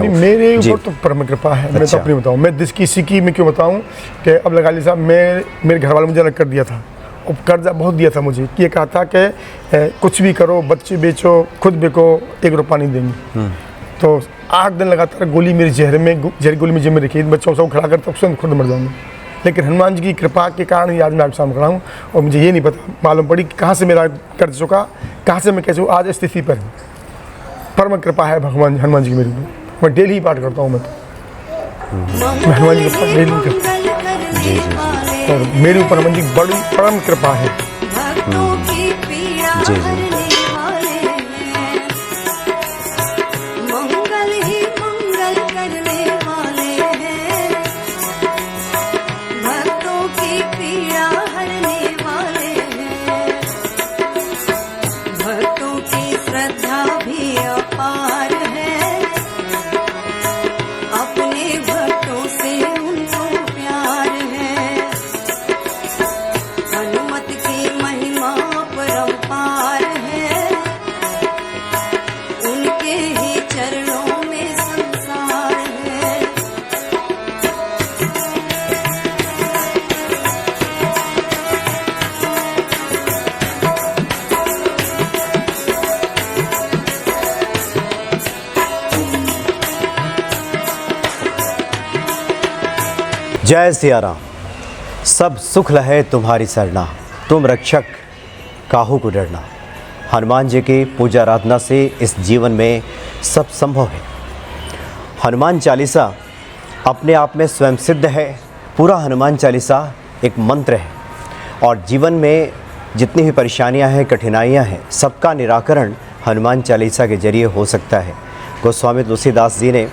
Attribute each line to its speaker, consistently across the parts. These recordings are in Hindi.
Speaker 1: हूँ।
Speaker 2: मेरे ऊपर तो परम कृपा है। मैं तो अपनी बताऊँ, मैं किसी की मैं क्यों बताऊँ कि अब लगा ली साहब, मेरे घर वाले मुझे अलग कर दिया था और कर्जा बहुत दिया था मुझे, कि ये कहा था कि कुछ भी करो, बच्चे बेचो, खुद बिको, 1 रुपया नहीं देंगे। तो 8 दिन लगातार गोली मेरे जहर गोली में जिम्मे रखी, बच्चों को सब खड़ा करता स्वयं खुद मर जाऊँगा। लेकिन हनुमान जी की कृपा के कारण ही आज मैं आपके सामने खड़ा हूँ और मुझे ये नहीं पता मालूम पड़ी कि कहाँ से मेरा कर्ज चुका, कहाँ से मैं कैसे आज स्थिति पर हूँ। परम कृपा है भगवान हनुमान जी की मेरे ऊपर। मैं डेली ही पाठ करता हूँ, मैं मैं हनुमान जी का पाठ डेली करता हूँ और मेरे ऊपर हनुमान जी की बड़ी परम कृपा है।
Speaker 1: जी जय सिया राम। सब सुख लहे तुम्हारी सरना, तुम रक्षक काहू को डरना। हनुमान जी की पूजा आराधना से इस जीवन में सब संभव है। हनुमान चालीसा अपने आप में स्वयं सिद्ध है। पूरा हनुमान चालीसा एक मंत्र है और जीवन में जितनी भी परेशानियां हैं, कठिनाइयां हैं, सबका निराकरण हनुमान चालीसा के जरिए हो सकता है। गोस्वामी तुलसीदास जी ने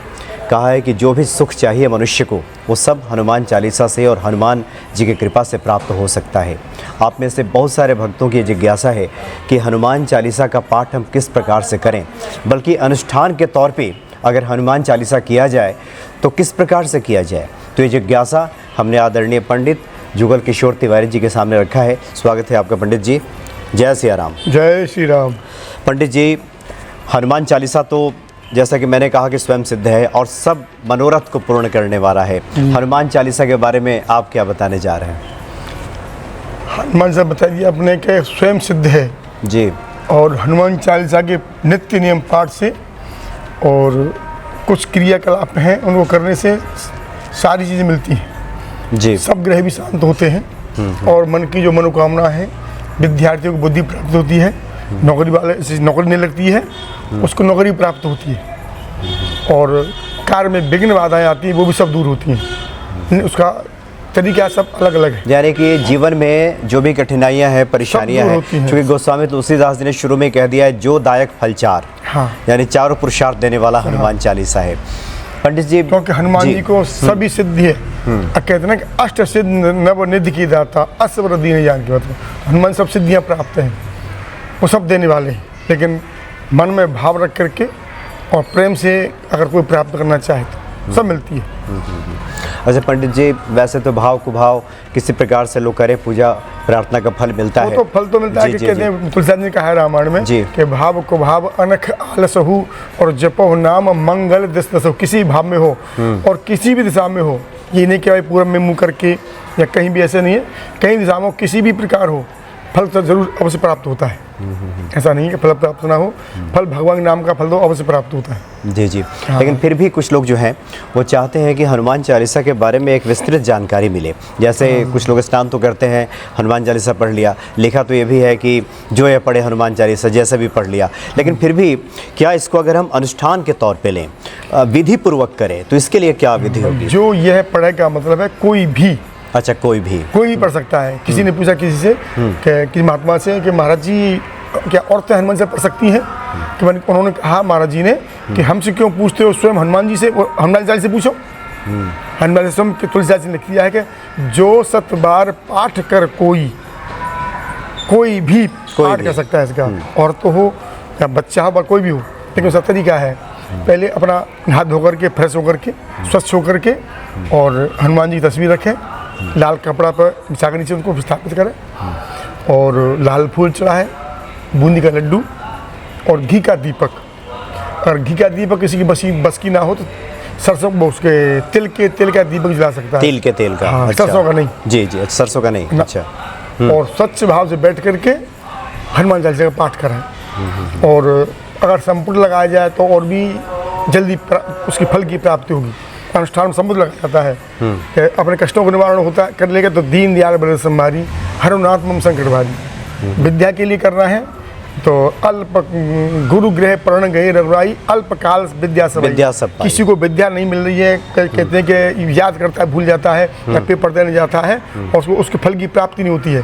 Speaker 1: कहा है कि जो भी सुख चाहिए मनुष्य को, वो सब हनुमान चालीसा से और हनुमान जी की कृपा से प्राप्त हो सकता है। आप में से बहुत सारे भक्तों की जिज्ञासा है कि हनुमान चालीसा का पाठ हम किस प्रकार से करें, बल्कि अनुष्ठान के तौर पे अगर हनुमान चालीसा किया जाए तो किस प्रकार से किया जाए। तो ये जिज्ञासा हमने आदरणीय पंडित जुगल किशोर तिवारी जी के सामने रखा है। स्वागत है आपका पंडित जी। जय सिया राम।
Speaker 2: जय श्री राम।
Speaker 1: पंडित जी, हनुमान चालीसा तो जैसा कि मैंने कहा कि स्वयं सिद्ध है और सब मनोरथ को पूर्ण करने वाला है। हनुमान चालीसा के बारे में आप क्या बताने जा रहे हैं?
Speaker 2: हनुमान साहब बता दिया आपने कि स्वयं सिद्ध है
Speaker 1: जी,
Speaker 2: और हनुमान चालीसा के नित्य नियम पाठ से और कुछ क्रियाकलाप हैं उनको करने से सारी चीज़ें मिलती हैं
Speaker 1: जी।
Speaker 2: सब ग्रह भी शांत होते हैं और मन की जो मनोकामना है, विद्यार्थियों को बुद्धि प्राप्त होती है, नौकरी वाले नौकरी नहीं लगती है उसको नौकरी प्राप्त होती है और कार्य में विघ्न बाधाएं आती हैं वो भी सब दूर होती हैं। उसका तरीका सब अलग अलग है।
Speaker 1: यानी कि जीवन में जो भी कठिनाइयां हैं, परेशानियां हैं, क्योंकि गोस्वामी तुलसीदास जी ने शुरू में कह दिया है जो दायक फल चार,
Speaker 2: हाँ,
Speaker 1: यानी चारों पुरुषार्थ देने वाला हनुमान चालीसा है। पंडित जी,
Speaker 2: क्योंकि हनुमान जी को सभी सिद्धि है। कहते ना कि अष्ट सिद्ध नव निधि की दाता असवर दीन जान के, मतलब हनुमान सब सिद्धियां प्राप्त हैं, वो सब देने वाले हैं। लेकिन मन में भाव रख करके और प्रेम से अगर कोई प्राप्त करना चाहे तो सब मिलती है।
Speaker 1: अच्छा पंडित जी, वैसे तो भाव को भाव किसी प्रकार से लोग करें, पूजा प्रार्थना का फल मिलता है।
Speaker 2: तो फल तो मिलता है कि कहते हैं, तुलसीदास ने कहा है रामायण में कि भाव को भाव अनख आलस हो और जपो नाम मंगल दिश हो। किसी भाव में हो और किसी भी दिशा में हो, ये नहीं कि पूरब में मुँह करके या कहीं भी, ऐसे नहीं है। कहीं दिशा में किसी भी प्रकार हो, फल तो जरूर अवश्य प्राप्त होता है। ऐसा नहीं है कि फल प्राप्त ना हो, फल भगवान के नाम का फल तो अवश्य प्राप्त होता है।
Speaker 1: जी जी। हाँ। लेकिन फिर भी कुछ लोग जो हैं वो चाहते हैं कि हनुमान चालीसा के बारे में एक विस्तृत जानकारी मिले। जैसे कुछ लोग स्नान तो करते हैं, हनुमान चालीसा पढ़ लिया, लिखा तो ये भी है कि जो ये पढ़े हनुमान चालीसा, जैसा भी पढ़ लिया, लेकिन फिर भी क्या इसको अगर हम अनुष्ठान के तौर पर लें, विधि पूर्वक करें, तो इसके लिए क्या विधि होगी?
Speaker 2: जो यह पढ़े का मतलब है कोई भी,
Speaker 1: अच्छा, कोई भी पढ़
Speaker 2: सकता है। किसी ने पूछा किसी से कि महात्मा से कि महाराज जी क्या औरतें हनुमान से पढ़ सकती हैं? कि उन्होंने कहा महाराज जी ने कि हमसे क्यों पूछते हो, स्वयं हनुमान जी से, हनुमान चालीसा से पूछो। हनुमान जी स्वयं तुलसीदास जी ने लिख दिया है कि जो 7 बार पाठ कर कोई भी पाठ कर सकता है इसका, औरत तो हो या बच्चा हो, कोई भी हो। लेकिन उसका तरीका है, पहले अपना हाथ धोकर के, फ्रेश होकर के, स्वच्छ होकर के और हनुमान जी की तस्वीर रखें, लाल कपड़ा पर बिछा कर नीचे उनको स्थापित करें और लाल फूल चढ़ाएं, बूंदी का लड्डू और घी का दीपक अगर घी का दीपक किसी की बस की ना हो तो सरसों उसके तिल का दीपक जला सकता है।
Speaker 1: तिल के तेल का?
Speaker 2: हाँ,
Speaker 1: अच्छा।
Speaker 2: सरसों का नहीं।
Speaker 1: जी जी, सरसों का नहीं। अच्छा।
Speaker 2: और सच्चे भाव से बैठ करके हनुमान चालीसा का पाठ कराएं। और अगर संपुट लगाया जाए तो और भी जल्दी उसकी फल की प्राप्ति होगी। अनुष्ठान में संपुट लगाया जाता है कि अपने कष्टों का निवारण होता कर लेगा तो दीन दयाल बड़े संभारी हरुनाथ मम संकट भारी। विद्या के लिए करना है तो अल्प गुरु गृह पर्ण गए रघुराई अल्पकाल विद्या सब। किसी को विद्या नहीं मिल रही है, कहते हैं कि याद करता है भूल जाता है या पेपर देने जाता है और उसको उसके फल की प्राप्ति नहीं होती है।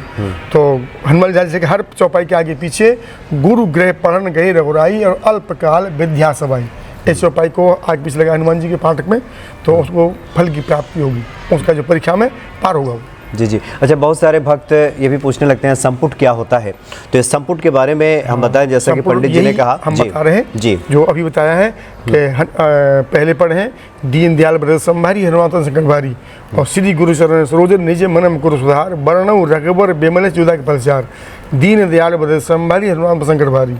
Speaker 2: तो हनुमान चालीसा के हर चौपाई के आगे पीछे गुरु गृह पर्ण गए रघुराई और अल्पकाल विद्या सबाई, इस चौपाई को आगे पीछे लगा हनुमान जी के पाठक में तो उसको फल की प्राप्ति होगी, उसका जो परीक्षा में पार होगा वो।
Speaker 1: जी जी। अच्छा, बहुत सारे भक्त ये भी पूछने लगते हैं संपुट क्या होता है, तो इस संपुट के बारे में हम बताएं। जैसा कि पंडित जी ने कहा,
Speaker 2: हम बता रहे हैं
Speaker 1: जी,
Speaker 2: जो अभी बताया है कि पहले पढ़े हैं दीन दयाल बड़े संभारी हनुमान संकट भारी और श्री गुरु चरण सरोज निज मनम कुरु सुधार वर्णव रघुबर बेमल जुदा के फलचार दीन दयाल बड़े संभारी हनुमान संकट भारी।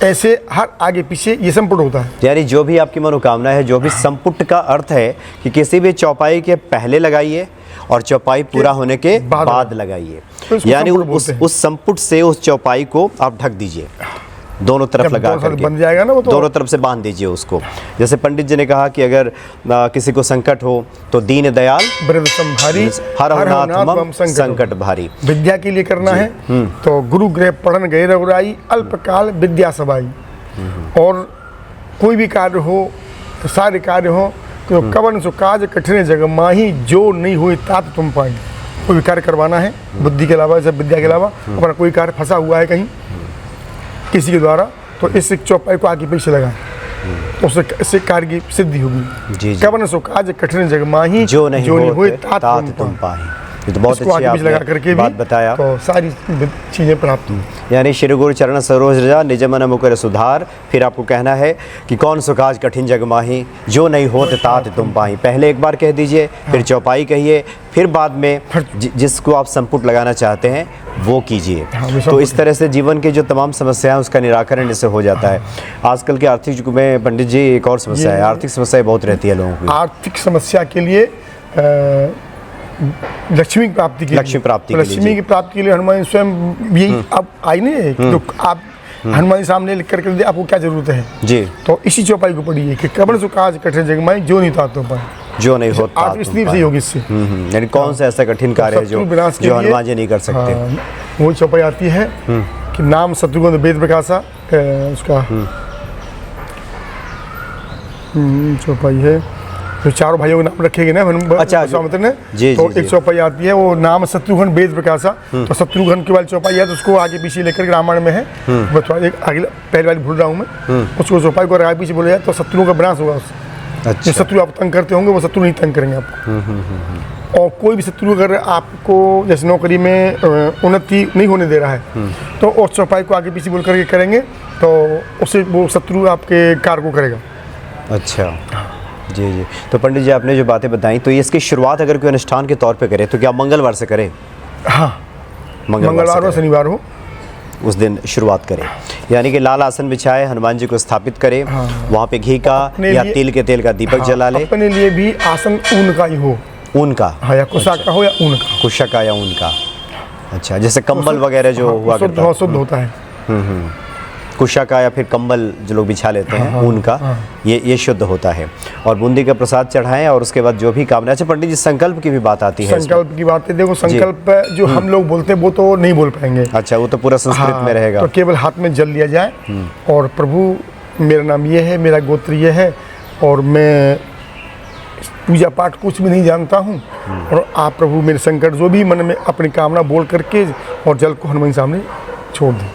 Speaker 2: ऐसे हर आगे पीछे ये संपुट होता है।
Speaker 1: यानी जो भी आपकी मनोकामना है, जो भी संपुट का अर्थ है कि किसी भी चौपाई के पहले लगाइए और चौपाई पूरा होने के बाद लगाइए, यानी उस संपुट से उस चौपाई को आप ढक दीजिए, दोनों तरफ लगा करके
Speaker 2: बन जाएगा ना वो तो
Speaker 1: दोनों तरफ से बांध दीजिए उसको। जैसे पंडित जी ने कहा कि अगर किसी को संकट हो तो दीन दयाल
Speaker 2: बृहद संभारी
Speaker 1: हरनाथ मम संकट भारी।
Speaker 2: विद्या के लिए करना है तो गुरु गृह पढ़न गए रघुराई अल्पकाल विद्या सबाई। और कोई भी कार्य हो, सारे कार्य हो तो कवन सो काज कठिन जग माही जो नहीं हुई तात तुम पाई। कोई भी कार्य करवाना है बुद्धि के अलावा, जब विद्या के अलावा अपना कोई कार्य फंसा हुआ है कहीं किसी के द्वारा तो इस चौपाई को आगे पीछे लगाएं तो उससे कार्य की सिद्धि होगी। कवन सो काज कठिन जग माही
Speaker 1: जो नहीं हुई तात तुम पाई। ये तो बहुत अच्छी आपने
Speaker 2: लगा करके बात
Speaker 1: बताया,
Speaker 2: तो सारी चीज़ें प्राप्त हुई।
Speaker 1: यानी श्री गुरु चरण सरोज रजा निज मन मुकर सुधार। फिर आपको कहना है कि कौन सो काज कठिन जग माही जो नहीं होत तात तुम पाही। पहले एक बार कह दीजिए, फिर चौपाई कहिए, फिर बाद में जिसको आप संपुट लगाना चाहते हैं वो कीजिए। तो इस तरह से जीवन की जो तमाम समस्याएं उसका निराकरण इससे हो जाता है। आजकल के आर्थिक युग में पंडित जी एक और समस्या है, आर्थिक समस्याएं बहुत रहती है लोगों की।
Speaker 2: आर्थिक समस्या के लिए लक्ष्मी की प्राप्ति के लक्ष्मी की प्राप्ति के लिए हनुमान स्वयं यही अब आई नहीं है तो आप हनुमान जी सामने लिख करके दे आपको क्या जरूरत है जी। तो इसी चौपाई को पढ़िए कि कबन सो काज कठिन जग माही जो नहीं था तुम पाए, जो नहीं होता आप इसलिए सही होगी इससे।
Speaker 1: यानी कौन सा ऐसा कठिन कार्य है जो हनुमान जी नहीं कर सकते।
Speaker 2: वो चौपाई आती है कि नाम शत्रुघ्न वेद प्रकाशा उसका चौपाई है तो चारों भाइयों के नाम रखे गए ना। अच्छा ने तो एक चौपाई आती है वो नाम शत्रुघ्न वेद प्रकाशा। तो शत्रुघ्न की वाली चौपाई है तो उसको आगे पीछे लेकर रामायण में है, एक आगे पहले वाली भूल रहा हूँ मैं, उसको चौपाई को आगे पीछे बोला जाए तो शत्रु का विनाश होगा उससे। अच्छा। जो शत्रु आप तंग करते होंगे वो शत्रु नहीं तंग करेंगे आपको। और कोई भी शत्रु अगर आपको जैसे नौकरी में उन्नति नहीं होने दे रहा है तो उस चौपाई को आगे पीछे बोल करके करेंगे तो उससे वो शत्रु आपके कार्य को करेगा।
Speaker 1: अच्छा जी जी। तो पंडित जी आपने जो बातें बताई तो इसकी शुरुआत अगर कोई अनुष्ठान के तौर पे करे तो क्या मंगलवार से करें?
Speaker 2: हाँ, मंगलवार हो शनिवार हो
Speaker 1: उस दिन शुरुआत करें, यानी कि लाल आसन बिछाए हनुमान जी को स्थापित करें। हाँ। वहाँ पे घी का या तिल के तेल का दीपक जला ले।
Speaker 2: अपने लिए भी आसन ऊन का ही हो,
Speaker 1: ऊन का।
Speaker 2: हाँ, या कुशा का हो या ऊन का।
Speaker 1: कुशा का या ऊन का। अच्छा, जैसे कंबल वगैरह जो हुआ करता है
Speaker 2: शुद्ध होता है।
Speaker 1: कुशा का या फिर कंबल जो लोग बिछा लेते हैं ऊन का, ये शुद्ध होता है। और बूंदी का प्रसाद चढ़ाएं और उसके बाद जो भी कामना। अच्छा पंडित जी, संकल्प की भी बात आती है।
Speaker 2: संकल्प की बात है, देखो संकल्प जो हम लोग बोलते हैं वो तो नहीं बोल पाएंगे।
Speaker 1: अच्छा, वो तो पूरा संस्कृत में रहेगा।
Speaker 2: तो केवल हाथ में जल लिया जाए और प्रभु मेरा नाम ये है, मेरा गोत्र ये है और मैं पूजा पाठ कुछ भी नहीं जानता हूँ और आप प्रभु मेरे संकट जो भी मन में अपनी कामना बोल करके और जल को हनुमान सामने छोड़ दें।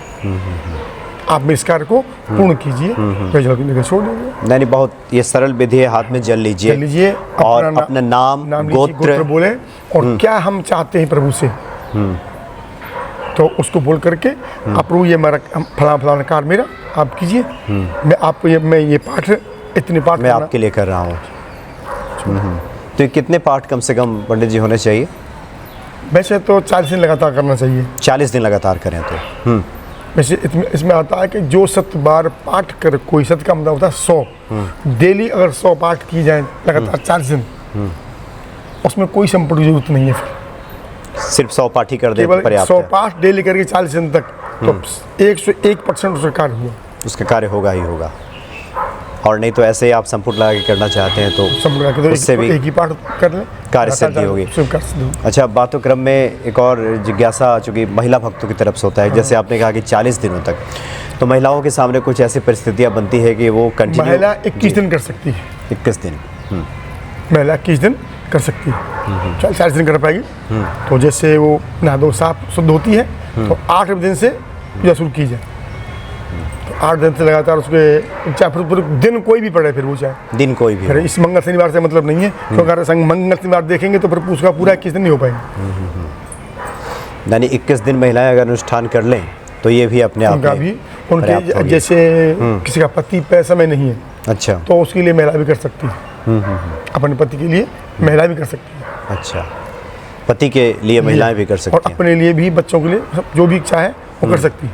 Speaker 2: आप मेरे इस कार्य को पूर्ण कीजिए, छोड़ दीजिए।
Speaker 1: नहीं, बहुत ये सरल विधि है। हाथ में जल लीजिए और अपना नाम गोत्र
Speaker 2: बोले और क्या हम चाहते हैं प्रभु से तो उसको बोल करके आप प्रभु ये मेरा फलाना कार्य मेरा आप कीजिए, मैं ये पाठ इतने पाठ
Speaker 1: मैं आपके लिए कर रहा हूँ। तो ये कितने पाठ कम से कम पंडित जी होने चाहिए?
Speaker 2: वैसे तो 40 दिन लगातार करना चाहिए।
Speaker 1: 40 दिन लगातार करें तो
Speaker 2: वैसे इसमें आता है कि जो 7 बार पाठ कर कोई, 7 का मतलब होता है 100। डेली अगर 100 पाठ की जाए लगातार 40 दिन, उसमें कोई संपुट की जरूरत नहीं है। फिर
Speaker 1: सिर्फ 100 पाठ ही कर दे
Speaker 2: केवल
Speaker 1: पर्याप्त
Speaker 2: 100
Speaker 1: है।
Speaker 2: पाठ डेली करके 40 दिन तक, तो 101% उसका कार्य हुआ।
Speaker 1: उसका कार्य होगा ही होगा। और नहीं तो ऐसे ही आप संपुट लगा के करना चाहते हैं तो
Speaker 2: संपुट लगा के तो
Speaker 1: उससे भी
Speaker 2: एक ही पाठ कर लें,
Speaker 1: कार्य सिद्धि होगी। अच्छा, बातों क्रम में एक और जिज्ञासा, चूँकि महिला भक्तों की तरफ से होता है, जैसे आपने कहा कि 40 दिनों तक, तो महिलाओं के सामने कुछ ऐसी परिस्थितियाँ बनती है कि वो कंटिन्यू
Speaker 2: महिला 21 दिन कर सकती है।
Speaker 1: 21 दिन
Speaker 2: महिला 21 दिन कर सकती है, 40 दिन कर पाएगी। तो जैसे वो नहा धो साफ शुद्ध होती है, तो 8 दिन से पूजा शुरू की जाए। तो 8 दिन से लगातार उसके, चाहे फिर पूरे दिन कोई भी पड़े, फिर वो चाहे
Speaker 1: दिन कोई भी
Speaker 2: फिर
Speaker 1: हो।
Speaker 2: इस मंगल शनिवार से मतलब नहीं है, क्योंकि अगर मंगल शनिवार देखेंगे तो फिर उसका पूरा 21 दिन नहीं हो पाएगा।
Speaker 1: यानी 21 दिन महिलाएं अगर अनुष्ठान कर लें तो ये भी अपने आप
Speaker 2: उनका
Speaker 1: में
Speaker 2: भी,
Speaker 1: पर्याप्त
Speaker 2: उनके
Speaker 1: होगी।
Speaker 2: जैसे किसी का पति पे समय नहीं है,
Speaker 1: अच्छा
Speaker 2: तो उसके लिए महिला भी कर सकती है। अपने पति के लिए महिला भी कर सकती है।
Speaker 1: अच्छा, पति के लिए महिलाएं भी कर
Speaker 2: और
Speaker 1: सकती हैं।
Speaker 2: अपने लिए भी, बच्चों के लिए, जो भी इच्छा है वो कर सकती है।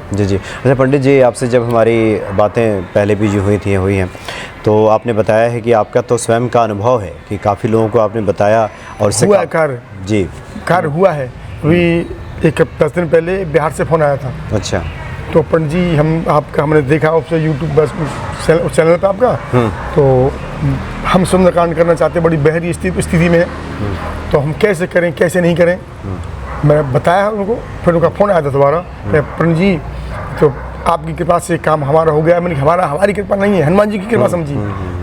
Speaker 1: जी जी। अच्छा पंडित जी, आपसे जब हमारी बातें पहले भी जो हुई हैं, तो आपने बताया है कि आपका तो स्वयं का अनुभव है कि काफ़ी लोगों को आपने बताया और उससे
Speaker 2: हुआ है कार्य,
Speaker 1: जी
Speaker 2: कार्य हुआ है। अभी एक 10 दिन पहले बिहार से फ़ोन आया था।
Speaker 1: अच्छा
Speaker 2: तो पंडित जी, हमने देखा आपसे यूट्यूब बस चैनल पे आपका, तो हम सुंदरकांड करना चाहते हैं, बड़ी बहरी स्थिति में है, तो हम कैसे करें कैसे नहीं करें। मैं बताया उनको, फिर उनका फ़ोन आया था दोबारा, पंडित जी तो आपकी कृपा से काम हमारा हो गया। मैंने हमारी कृपा नहीं है, हनुमान जी की कृपा समझिए।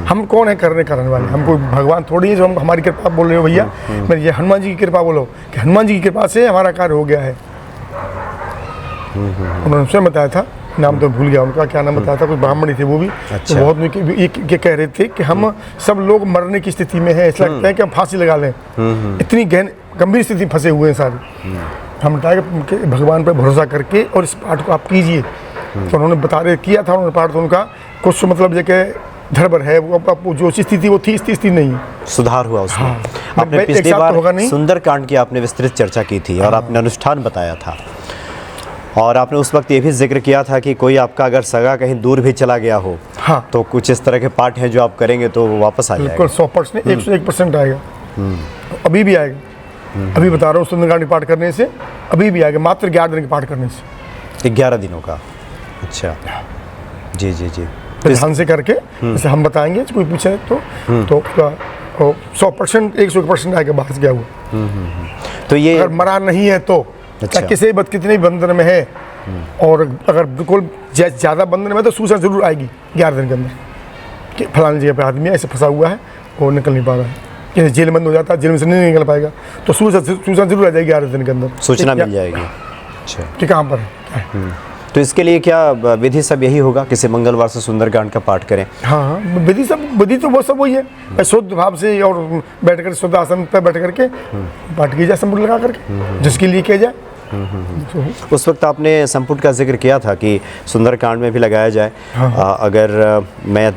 Speaker 2: हम कौन है करने वाले, हम कोई भगवान थोड़ी है जो हम हमारी कृपा बोल रहे हो भैया। मैंने ये हनुमान जी की कृपा बोलो कि हनुमान जी की कृपा से हमारा कार्य हो गया है। उन्होंने स्वयं बताया था, नाम तो भूल गया उनका, क्या नाम बताया था, कोई ब्राह्मणी थे वो भी।
Speaker 1: अच्छा।
Speaker 2: तो बहुत ये कह रहे थे कि हम सब लोग मरने की स्थिति में है, ऐसा लगता है कि हम फांसी लगा लें, इतनी गंभीर स्थिति फंसे हुए हैं सारे। हम बताया कि भगवान पर भरोसा करके और इस पाठ को आप कीजिए। तो उन्होंने किया था उन्होंने पाठ, तो उनका कुछ मतलब जगह धड़बड़ है, वो जो स्थिति वो थी, स्थिति नहीं है,
Speaker 1: सुधार हुआ उसमें।
Speaker 2: हाँ।
Speaker 1: आपने पिछली
Speaker 2: तो होगा
Speaker 1: बार
Speaker 2: नहीं।
Speaker 1: सुंदरकांड की आपने विस्तृत चर्चा की थी और आपने अनुष्ठान बताया था, और आपने उस वक्त ये भी जिक्र किया था कि कोई आपका अगर सगा कहीं दूर भी चला गया हो,
Speaker 2: हाँ,
Speaker 1: तो कुछ इस तरह के पाठ हैं जो आप करेंगे तो वो वापस आ जाएगा।
Speaker 2: बिल्कुल 100%, 101% आएगा। अभी भी आएगा। अभी बता रहा हूँ, सुंदरकांड पाठ करने से अभी भी आएगा, मात्र 11 दिन के पाठ करने से।
Speaker 1: 11 दिनों का? अच्छा, जी जी जी।
Speaker 2: ध्यान से करके, जैसे हम बताएंगे, कोई पूछे तो उसका 100%, 101% आएगा बाहर से गया हुआ।
Speaker 1: तो ये
Speaker 2: अगर मरा नहीं है तो,
Speaker 1: अच्छा।
Speaker 2: किसी भी कितने भी बंधन में है, और अगर बिल्कुल ज़्यादा बंधन में तो सूचना जरूर आएगी 11 दिन के अंदर कि फलानी जगह पे आदमी ऐसे फंसा हुआ है, वो निकल नहीं पा रहा है, जैसे जेल बंद हो जाता है, जेल में से नहीं निकल पाएगा, तो सूचना जरूर आ जाएगी 11 दिन के अंदर,
Speaker 1: सूचना मिल जाएगी। अच्छा,
Speaker 2: कि कहाँ पर है, क्या है।
Speaker 1: तो इसके लिए क्या विधि सब यही होगा, किसी मंगलवार से सुंदरकांड का पाठ करें?
Speaker 2: हाँ, विधि तो वो सब वही है, शुद्ध भाव से और बैठ कर शुद्ध आसन पर बैठ करके पाठ किया जाए, संपुट लगा करके, जिसके लिए किया जाए।
Speaker 1: उस वक्त आपने संपुट का जिक्र किया था कि सुंदरकांड में भी लगाया जाए। अगर मैं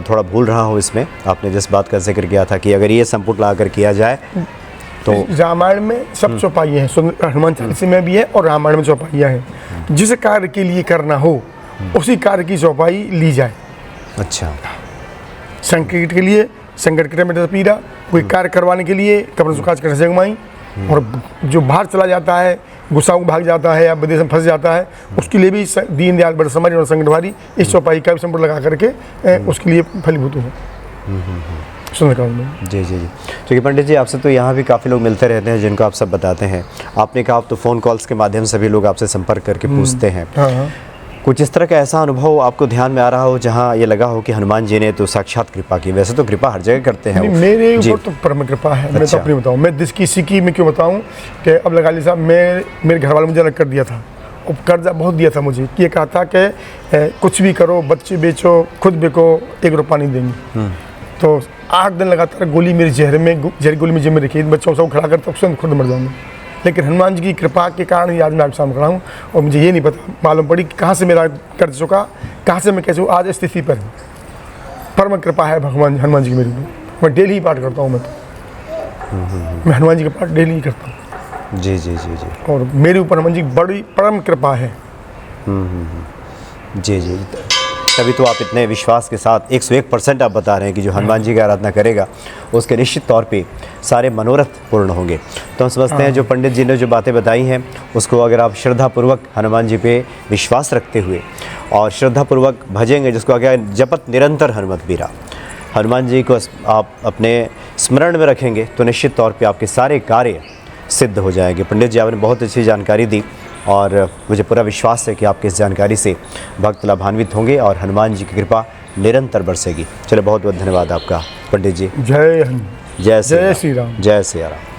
Speaker 1: थोड़ा भूल रहा हूँ इसमें, आपने जिस बात का जिक्र किया था कि अगर ये संपुट लगा कर किया जाए तो
Speaker 2: रामायण में सब चौपाइयाँ हैं, हनुमान चालीसा में भी है और रामायण में चौपाइयाँ हैं। जिस कार्य के लिए करना हो उसी कार्य की चौपाई ली जाए।
Speaker 1: अच्छा,
Speaker 2: संकट के लिए संकट में पीड़ा, कोई कार्य करवाने के लिए कपड़े सुखाज कर जगमाई, और जो बाहर चला जाता है, गुस्सा भाग जाता है या विदेश में फंस जाता है, उसके लिए भी दीनदयाल बड़े समाज और संकटवारी इस चौपाई का भी संपुट लगा करके उसके लिए फलीभूत हो सुंदरकांड में।
Speaker 1: जी जी जी। क्योंकि पंडित जी, आपसे तो यहाँ भी काफ़ी लोग मिलते रहते हैं जिनको आप सब बताते हैं। आपने कहा आप तो फ़ोन कॉल्स के माध्यम से भी लोग आपसे संपर्क करके पूछते हैं।
Speaker 2: हाँ।
Speaker 1: कुछ इस तरह का ऐसा अनुभव आपको ध्यान में आ रहा हो जहाँ ये लगा हो कि हनुमान जी ने तो साक्षात कृपा की? वैसे तो कृपा हर जगह करते हैं।
Speaker 2: मेरे ऊपर तो परम कृपा है। मैं तो अपनी बताऊँ, मैं किसी की मैं क्यों बताऊँ कि अब लगा लीजिए साहब, मेरे घर वाले मुझे अलग कर दिया था, और कर्जा बहुत दिया था मुझे, कि ये कहा था कि कुछ भी करो, बच्चे बेचो, खुद बेचो, 1 रुपया नहीं देंगे। तो 8 दिन लगातार गोली मेरे जहर गोली में जिम्मे रखी, बच्चों को खड़ा करता स्वयं खुद मर जाऊँगा। लेकिन हनुमान जी की कृपा के कारण ही आज मैं आपके सामने खड़ा हूँ, और मुझे ये नहीं पता मालूम पड़ी कि कहाँ से मेरा कर्ज चुका, कहाँ से मैं कैसे आज स्थिति पर हूँ। परम कृपा है भगवान हनुमान जी की मेरी। मैं डेली ही पाठ करता हूँ, मैं हनुमान जी का पाठ डेली ही करता हूँ।
Speaker 1: जी जी जी जी
Speaker 2: और मेरे ऊपर हनुमान जी की बड़ी परम कृपा है।
Speaker 1: जी जी। तभी तो आप इतने विश्वास के साथ 101% आप बता रहे हैं कि जो हनुमान जी की आराधना करेगा उसके निश्चित तौर पे सारे मनोरथ पूर्ण होंगे। तो हम समझते हैं जो पंडित जी ने जो बातें बताई हैं उसको अगर आप श्रद्धापूर्वक हनुमान जी पे विश्वास रखते हुए और श्रद्धापूर्वक भजेंगे, जिसको आगे जपत निरंतर हनुमत बीरा, हनुमान जी को आप अपने स्मरण में रखेंगे तो निश्चित तौर पे आपके सारे कार्य सिद्ध हो जाएंगे। पंडित जी आपने बहुत अच्छी जानकारी दी और मुझे पूरा विश्वास है कि आपकी इस जानकारी से भक्त लाभान्वित होंगे और हनुमान जी की कृपा निरंतर बरसेगी। चलो बहुत बहुत धन्यवाद आपका पंडित जी।
Speaker 2: जय हिंद,
Speaker 1: जय
Speaker 2: जय श्री राम।
Speaker 1: जय सिया राम।